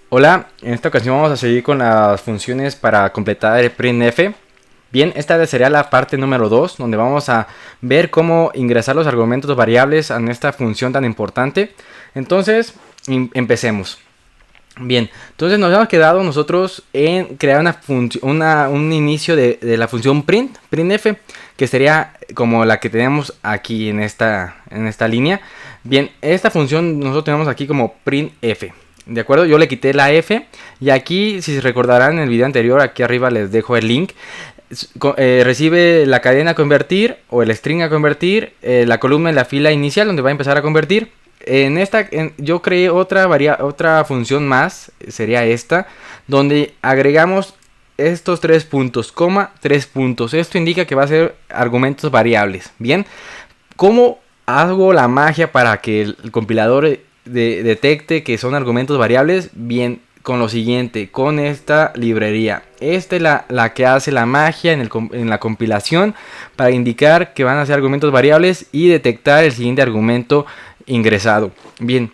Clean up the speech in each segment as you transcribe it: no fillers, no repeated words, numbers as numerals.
Hola, en esta ocasión vamos a seguir con las funciones para completar el printf. Bien, esta sería la parte número 2, donde vamos a ver cómo ingresar los argumentos variables en esta función tan importante. Entonces, empecemos. Bien, entonces nos hemos quedado nosotros en crear un inicio de la función printf, que sería como la que tenemos aquí en esta línea. Bien, esta función nosotros tenemos aquí como printf. ¿De acuerdo? Yo le quité la F y aquí, si se recordarán en el video anterior, aquí arriba les dejo el link. Recibe la cadena a convertir o el string a convertir, la columna en la fila inicial donde va a empezar a convertir. Yo creé otra función más, sería esta, donde agregamos estos 3 puntos, 3 puntos. Esto indica que va a ser argumentos variables. Bien, ¿cómo hago la magia para que el compilador detecte que son argumentos variables? Bien, con lo siguiente, con esta librería. Esta es la que hace la magia en la compilación para indicar que van a ser argumentos variables y detectar el siguiente argumento ingresado. Bien,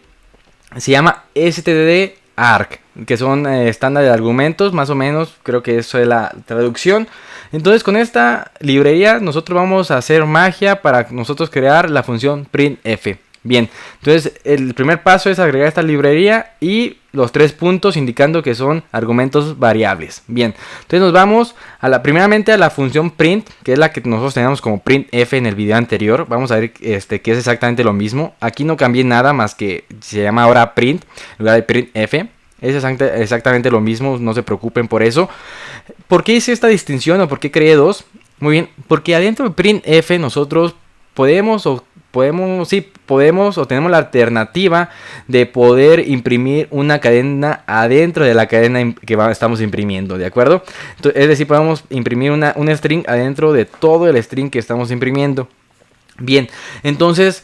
se llama std_arg, que son estándar de argumentos, más o menos, creo que eso es la traducción. Entonces con esta librería nosotros vamos a hacer magia para nosotros crear la función printf. Bien, entonces el primer paso es agregar esta librería y los 3 puntos indicando que son argumentos variables. Bien, entonces nos vamos primeramente a la función print, que es la que nosotros teníamos como printf en el video anterior. Vamos a ver que es exactamente lo mismo. Aquí no cambié nada más que se llama ahora print en lugar de printf. Es exactamente lo mismo, no se preocupen por eso. ¿Por qué hice esta distinción o por qué creé dos? Muy bien, porque adentro de printf nosotros podemos o tenemos la alternativa de poder imprimir una cadena adentro de la cadena que estamos imprimiendo, ¿de acuerdo? Entonces, es decir, podemos imprimir un string adentro de todo el string que estamos imprimiendo. Bien, entonces,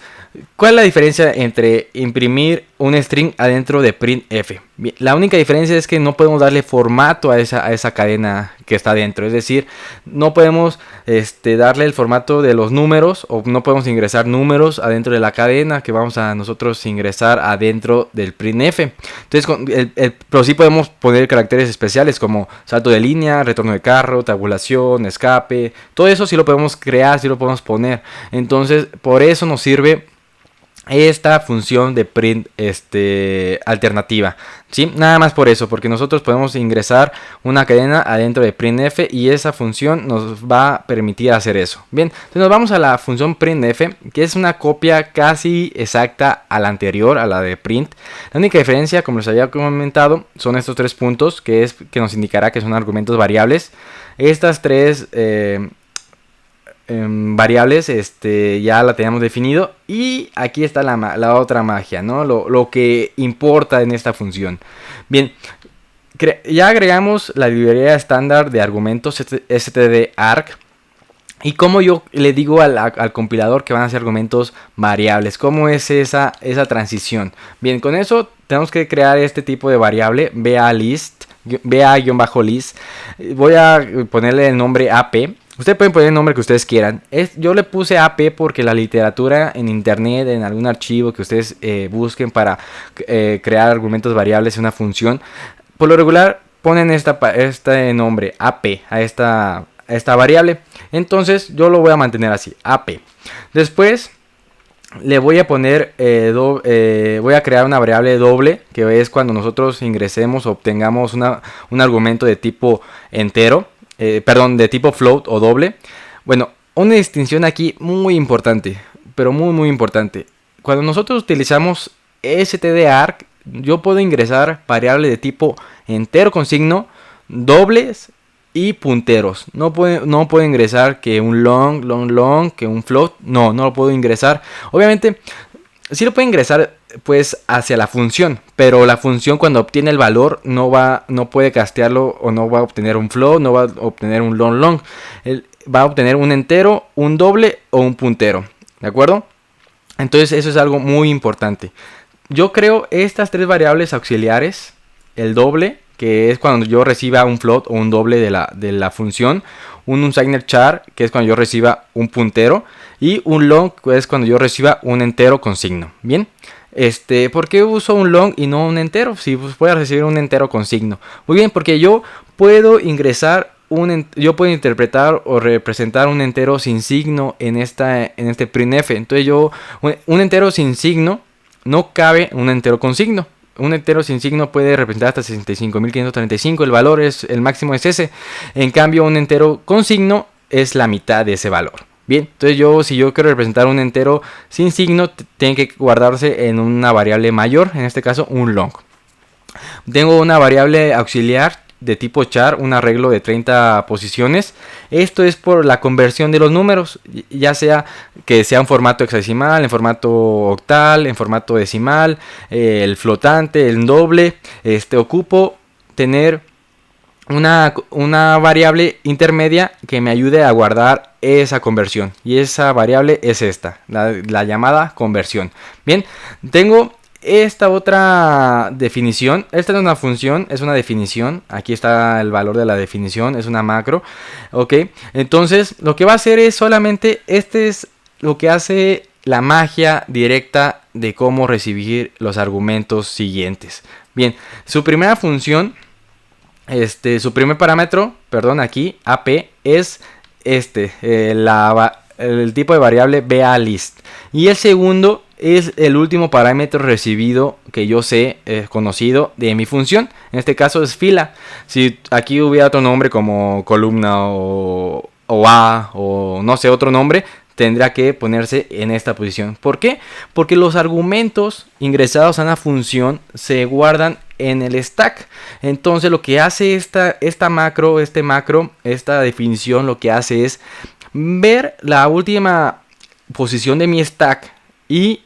¿cuál es la diferencia entre imprimir un string adentro de printf? Bien, la única diferencia es que no podemos darle formato a esa cadena que está adentro. Es decir, no podemos darle el formato de los números, o no podemos ingresar números adentro de la cadena que vamos a nosotros ingresar adentro del printf. Entonces, pero sí podemos poner caracteres especiales como salto de línea, retorno de carro, tabulación, escape. Todo eso sí lo podemos crear, sí lo podemos poner. Entonces, por eso nos sirve esta función de print alternativa, ¿sí? Nada más por eso, porque nosotros podemos ingresar una cadena adentro de printf y esa función nos va a permitir hacer eso. Bien, entonces nos vamos a la función printf, que es una copia casi exacta a la anterior, a la de print. La única diferencia, como les había comentado, son estos 3 puntos, que nos indicará que son argumentos variables. Estas 3 variables ya la teníamos definido, y aquí está la otra magia, ¿no? Lo que importa en esta función. Bien, ya agregamos la librería estándar de argumentos std_arg, y como yo le digo al compilador que van a ser argumentos variables, ¿cómo es esa transición? Bien, con eso tenemos que crear este tipo de variable, va_list. Voy a ponerle el nombre ap. Ustedes pueden poner el nombre que ustedes quieran. Yo le puse AP porque la literatura en internet, en algún archivo que ustedes busquen para crear argumentos variables en una función, por lo regular ponen este nombre AP a esta variable. Entonces yo lo voy a mantener así, AP. Después le voy a poner, voy a crear una variable doble, que es cuando nosotros ingresemos o obtengamos un argumento de tipo entero. De tipo float o doble. Bueno, una distinción aquí muy importante, pero muy importante. Cuando nosotros utilizamos std_arg, yo puedo ingresar variables de tipo entero con signo, dobles y punteros. No puedo ingresar que un long, que un float. No lo puedo ingresar. Obviamente, sí lo puedo ingresar pues hacia la función, pero la función cuando obtiene el valor no puede castearlo, o no va a obtener un float, no va a obtener un long. Él va a obtener un entero, un doble o un puntero, ¿de acuerdo? Entonces eso es algo muy importante. Yo creo estas 3 variables auxiliares: el doble, que es cuando yo reciba un float o un doble de la función; un unsigned char, que es cuando yo reciba un puntero; y un long, que es cuando yo reciba un entero con signo. Bien, ¿Por qué uso un long y no un entero? Si voy a recibir un entero con signo. Muy bien, porque yo puedo ingresar yo puedo interpretar o representar un entero sin signo en este printf. Entonces un entero sin signo no cabe en un entero con signo. Un entero sin signo puede representar hasta 65.535. El máximo es ese. En cambio, un entero con signo es la mitad de ese valor. Bien, entonces si yo quiero representar un entero sin signo, tiene que guardarse en una variable mayor, en este caso un long. Tengo una variable auxiliar de tipo char, un arreglo de 30 posiciones. Esto es por la conversión de los números, ya sea que sea en formato hexadecimal, en formato octal, en formato decimal, el flotante, el doble. Ocupo tener una variable intermedia que me ayude a guardar esa conversión, y esa variable es esta, la llamada conversión. Bien, tengo esta otra definición. Esta no es una función, es una definición. Aquí está el valor de la definición, es una macro. Ok, entonces lo que va a hacer es solamente, es lo que hace la magia directa de cómo recibir los argumentos siguientes. Bien, su primera función, su primer parámetro, perdón, aquí AP es el tipo de variable BAList, y el segundo es el último parámetro recibido que yo sé, conocido de mi función. En este caso es fila. Si aquí hubiera otro nombre como columna o A o no sé, otro nombre, tendrá que ponerse en esta posición. ¿Por qué? Porque los argumentos ingresados a una función se guardan en el stack. Entonces lo que hace esta macro, esta definición, lo que hace es ver la última posición de mi stack y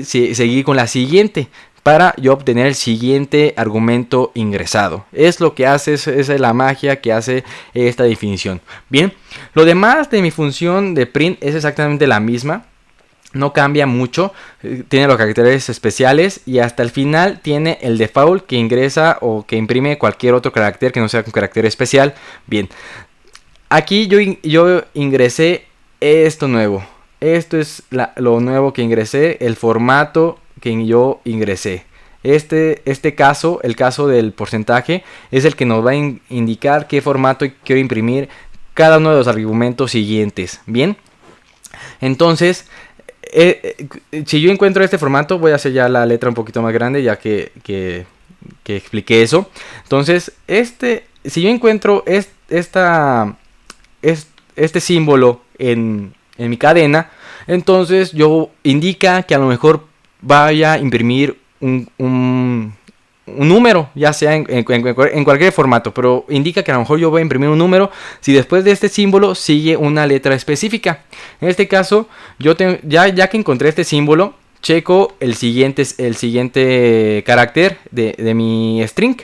seguir con la siguiente para yo obtener el siguiente argumento ingresado. Es lo que hace, es la magia que hace esta definición. Bien, lo demás de mi función de print es exactamente la misma. No cambia mucho, tiene los caracteres especiales y hasta el final tiene el default que ingresa o que imprime cualquier otro carácter que no sea un carácter especial. Bien, aquí yo ingresé esto nuevo. Esto es lo nuevo que ingresé, el formato que yo ingresé. El caso del porcentaje, es el que nos va a indicar qué formato quiero imprimir cada uno de los argumentos siguientes. Bien, entonces, si yo encuentro este formato, voy a hacer ya la letra un poquito más grande, ya que expliqué eso. Entonces, si yo encuentro este símbolo en mi cadena, entonces indica que a lo mejor vaya a imprimir un número, ya sea en cualquier formato, pero indica que a lo mejor yo voy a imprimir un número si después de este símbolo sigue una letra específica. En este caso, ya que encontré este símbolo, checo el siguiente carácter de mi string.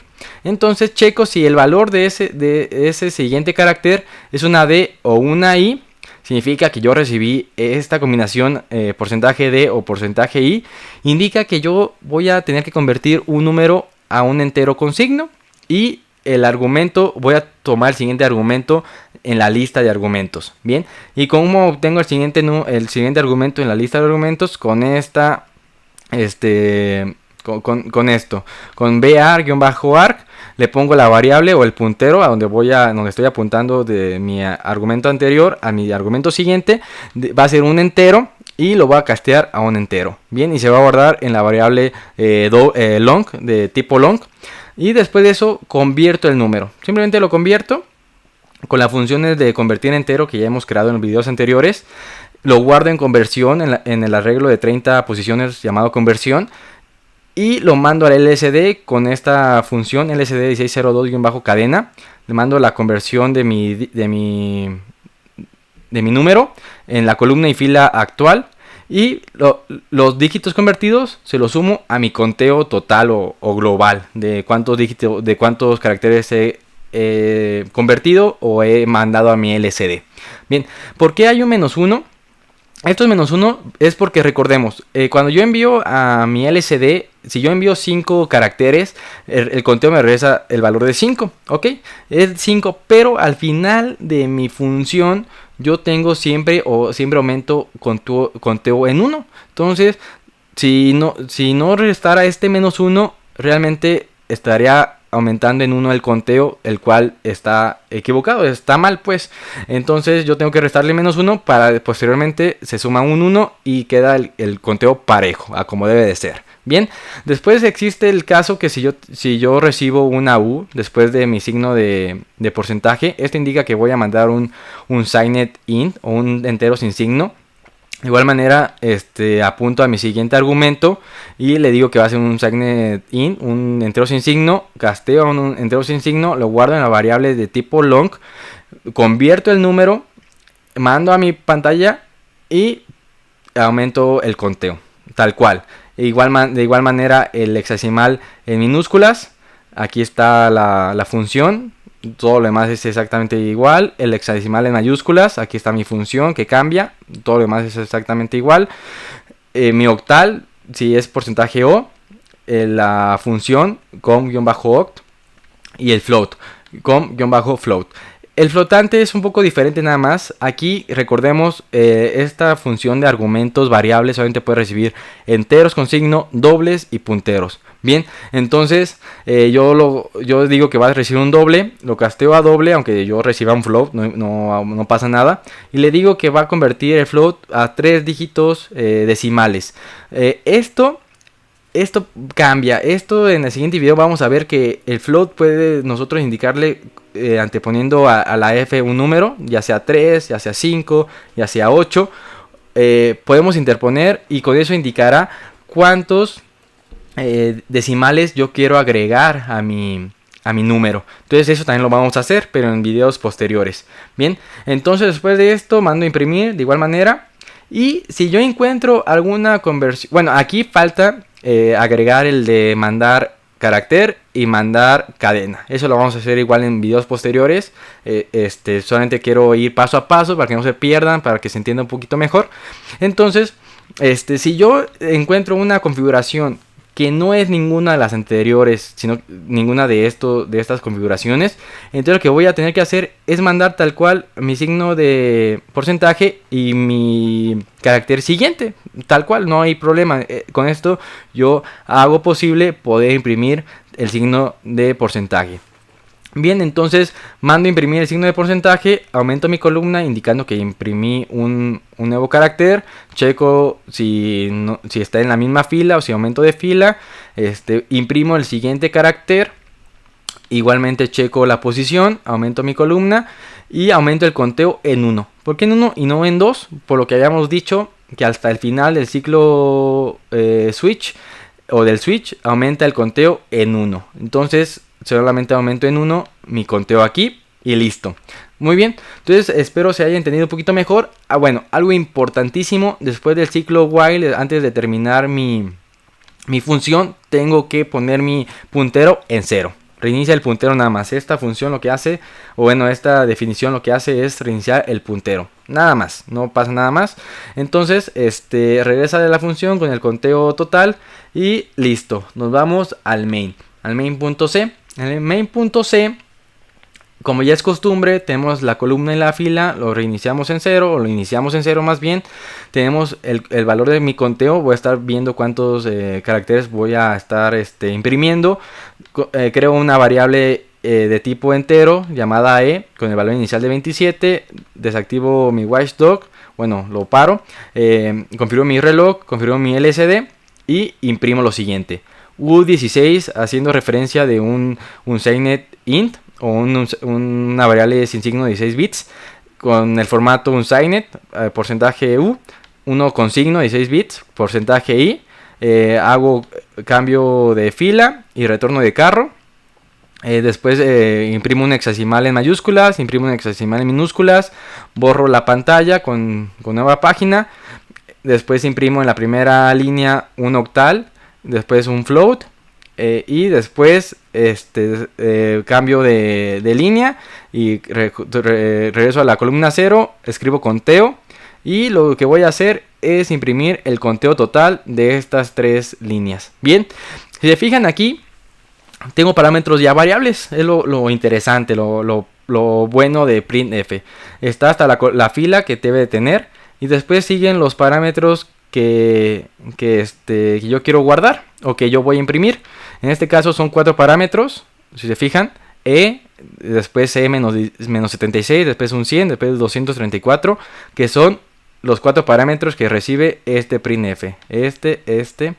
Entonces checo si el valor de ese siguiente carácter es una D o una I. Significa que yo recibí esta combinación porcentaje D o porcentaje I. Indica que yo voy a tener que convertir un número a un entero con signo. Y el argumento, voy a tomar el siguiente argumento en la lista de argumentos. Bien, y cómo obtengo el siguiente argumento en la lista de argumentos, con esta, con esto, con var-arg, le pongo la variable o el puntero a donde estoy apuntando de mi argumento anterior a mi argumento siguiente. Va a ser un entero y lo voy a castear a un entero. Bien, y se va a guardar en la variable long, de tipo long. Y después de eso convierto el número. Simplemente lo convierto con las funciones de convertir en entero que ya hemos creado en los videos anteriores. Lo guardo en conversión, en el arreglo de 30 posiciones llamado conversión. Y lo mando al LSD con esta función LSD1602-cadena. Le mando la conversión de mi número en la columna y fila actual. Y los dígitos convertidos se los sumo a mi conteo total o global de cuántos caracteres he convertido o he mandado a mi LSD. Bien, ¿por qué hay un -1? Estos -1 es porque recordemos, cuando yo envío a mi LSD, si yo envío 5 caracteres, el conteo me regresa el valor de 5, ¿ok? Es 5, pero al final de mi función yo tengo siempre aumento conteo en 1. Entonces si no restara este -1, realmente estaría aumentando en 1 el conteo, el cual está equivocado, está mal pues. Entonces yo tengo que restarle -1 para posteriormente se suma un 1 y queda el conteo parejo, a como debe de ser. Bien, después existe el caso que si yo recibo una U después de mi signo de porcentaje, esto indica que voy a mandar un signed int o un entero sin signo. De igual manera, apunto a mi siguiente argumento y le digo que va a ser un signed int, un entero sin signo, casteo un entero sin signo, lo guardo en la variable de tipo long, convierto el número, mando a mi pantalla y aumento el conteo, tal cual. De igual manera, el hexadecimal en minúsculas, aquí está la función. Todo lo demás es exactamente igual. El hexadecimal en mayúsculas, aquí está mi función que cambia. Todo lo demás es exactamente igual. Mi octal, si es porcentaje O, la función com-oct y el float com-float. El flotante es un poco diferente nada más. Aquí recordemos, esta función de argumentos variables solamente puede recibir enteros con signo, dobles y punteros. Bien, entonces yo digo que va a recibir un doble, lo casteo a doble, aunque yo reciba un float, no pasa nada. Y le digo que va a convertir el float a 3 dígitos decimales. Esto cambia. Esto en el siguiente video vamos a ver que el float puede nosotros indicarle anteponiendo a la f un número, ya sea 3, ya sea 5, ya sea 8. Podemos interponer y con eso indicará cuántos decimales yo quiero agregar a mi número. Entonces eso también lo vamos a hacer, pero en videos posteriores. Bien, entonces después de esto mando a imprimir de igual manera. Y si yo encuentro alguna conversión, bueno, aquí falta agregar el de mandar carácter y mandar cadena. Eso lo vamos a hacer igual en videos posteriores. Solamente quiero ir paso a paso para que no se pierdan, para que se entienda un poquito mejor. Entonces, si yo encuentro una configuración que no es ninguna de las anteriores, sino ninguna de estas configuraciones, entonces lo que voy a tener que hacer es mandar tal cual mi signo de porcentaje y mi carácter siguiente, tal cual, no hay problema. Con esto yo hago posible poder imprimir el signo de porcentaje. Bien, entonces mando a imprimir el signo de porcentaje, aumento mi columna indicando que imprimí un nuevo carácter, checo si está en la misma fila o si aumento de fila, imprimo el siguiente carácter, igualmente checo la posición, aumento mi columna y aumento el conteo en 1. ¿Por qué en 1 y no en 2? Por lo que habíamos dicho que hasta el final del ciclo switch o del switch aumenta el conteo en 1. Entonces solamente aumento en 1 mi conteo aquí y listo. Muy bien, entonces espero se haya entendido un poquito mejor. Bueno, algo importantísimo, después del ciclo while, antes de terminar mi función, tengo que poner mi puntero en 0. Reinicia el puntero nada más. Esta función lo que hace, o bueno, esta definición lo que hace es reiniciar el puntero. Nada más, no pasa nada más. Entonces, regresa de la función con el conteo total y listo. Nos vamos al main.c. En el main.c, como ya es costumbre, tenemos la columna en la fila, lo reiniciamos en 0, o lo iniciamos en 0 más bien. Tenemos el valor de mi conteo, voy a estar viendo cuántos caracteres voy a estar imprimiendo. Creo una variable de tipo entero llamada e, con el valor inicial de 27, desactivo mi watchdog, bueno, lo paro, configuro mi reloj, configuro mi LSD y imprimo lo siguiente. U16 haciendo referencia de un signed int o una variable sin signo de 16 bits con el formato unsigned, porcentaje U, uno con signo de 16 bits, porcentaje I, hago cambio de fila y retorno de carro. Después imprimo un hexadecimal en mayúsculas, imprimo un hexadecimal en minúsculas, borro la pantalla con nueva página. Después imprimo en la primera línea un octal, después un float y después cambio de línea y regreso a la columna 0, escribo conteo y lo que voy a hacer es imprimir el conteo total de estas 3 líneas. Bien, si se fijan aquí tengo parámetros ya variables, es lo interesante, lo bueno de printf. Está hasta la fila que debe de tener y después siguen los parámetros que yo quiero guardar o que yo voy a imprimir. En este caso son 4 parámetros, si se fijan. Después menos 76, después un 100, después 234, que son los 4 parámetros que recibe este printf. Este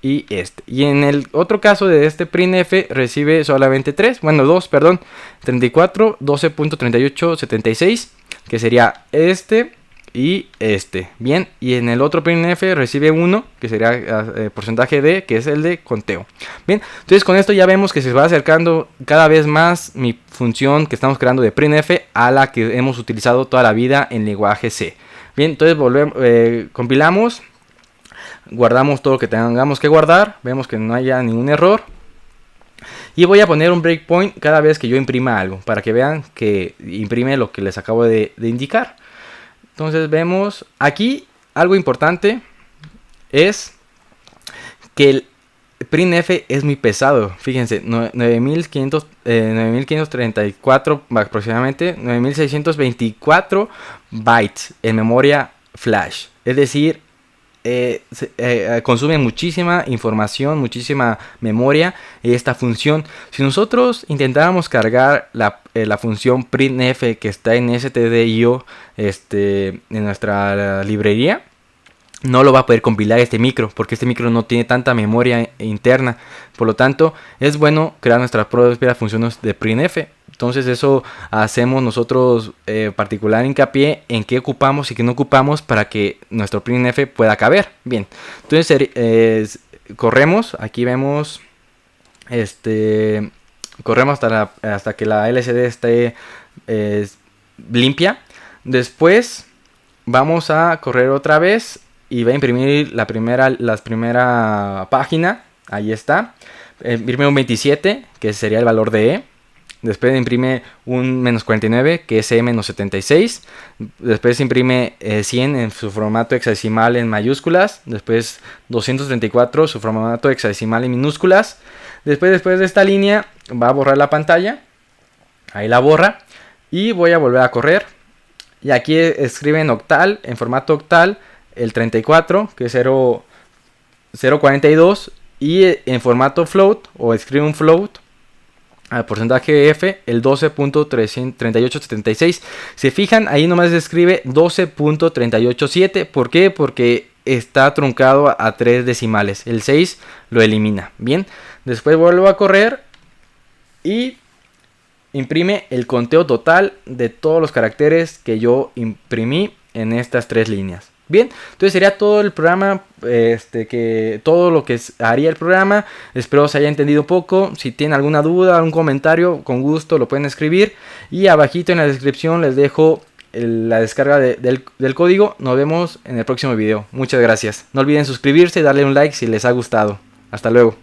y este. Y en el otro caso de este printf recibe solamente 3, bueno 2, perdón, 34, 12.38, 76, que sería este y este. Bien, y en el otro printf recibe 1, que sería porcentaje de, que es el de conteo. Bien, entonces con esto ya vemos que se va acercando cada vez más mi función que estamos creando de printf a la que hemos utilizado toda la vida en lenguaje C. Bien, entonces compilamos, guardamos todo lo que tengamos que guardar, vemos que no haya ningún error. Y voy a poner un breakpoint cada vez que yo imprima algo, para que vean que imprime lo que les acabo de indicar. Entonces vemos aquí algo importante es que el printf es muy pesado. Fíjense, 9534 aproximadamente, 9624 bytes en memoria flash. Es decir, consume muchísima información, muchísima memoria esta función. Si nosotros intentáramos cargar la función printf que está en stdio en nuestra librería, no lo va a poder compilar este micro, porque este micro no tiene tanta memoria interna. Por lo tanto, es bueno crear nuestras propias funciones de printf. Entonces eso hacemos nosotros particular hincapié en qué ocupamos y qué no ocupamos para que nuestro printf pueda caber. Bien, entonces corremos, aquí vemos, corremos hasta que la LCD esté limpia. Después vamos a correr otra vez y va a imprimir la primera página. Ahí está. Imprime un 27, que sería el valor de E. Después imprime un menos 49, que es E-76. Después imprime 100 en su formato hexadecimal en mayúsculas. Después 234 su formato hexadecimal en minúsculas. Después de esta línea va a borrar la pantalla. Ahí la borra. Y voy a volver a correr. Y aquí escribe en octal, en formato octal, el 34, que es 0.42. Y en formato float, o escribe un float, al porcentaje F, el 12.3876. Se fijan, ahí nomás escribe 12.387. ¿Por qué? Porque está truncado a 3 decimales. El 6 lo elimina. Bien, después vuelvo a correr y imprime el conteo total de todos los caracteres que yo imprimí en estas 3 líneas. Bien, entonces sería todo el programa, todo lo que haría el programa. Espero se haya entendido un poco. Si tienen alguna duda, algún comentario, con gusto lo pueden escribir. Y abajito en la descripción les dejo la descarga del código. Nos vemos en el próximo video. Muchas gracias. No olviden suscribirse y darle un like si les ha gustado. Hasta luego.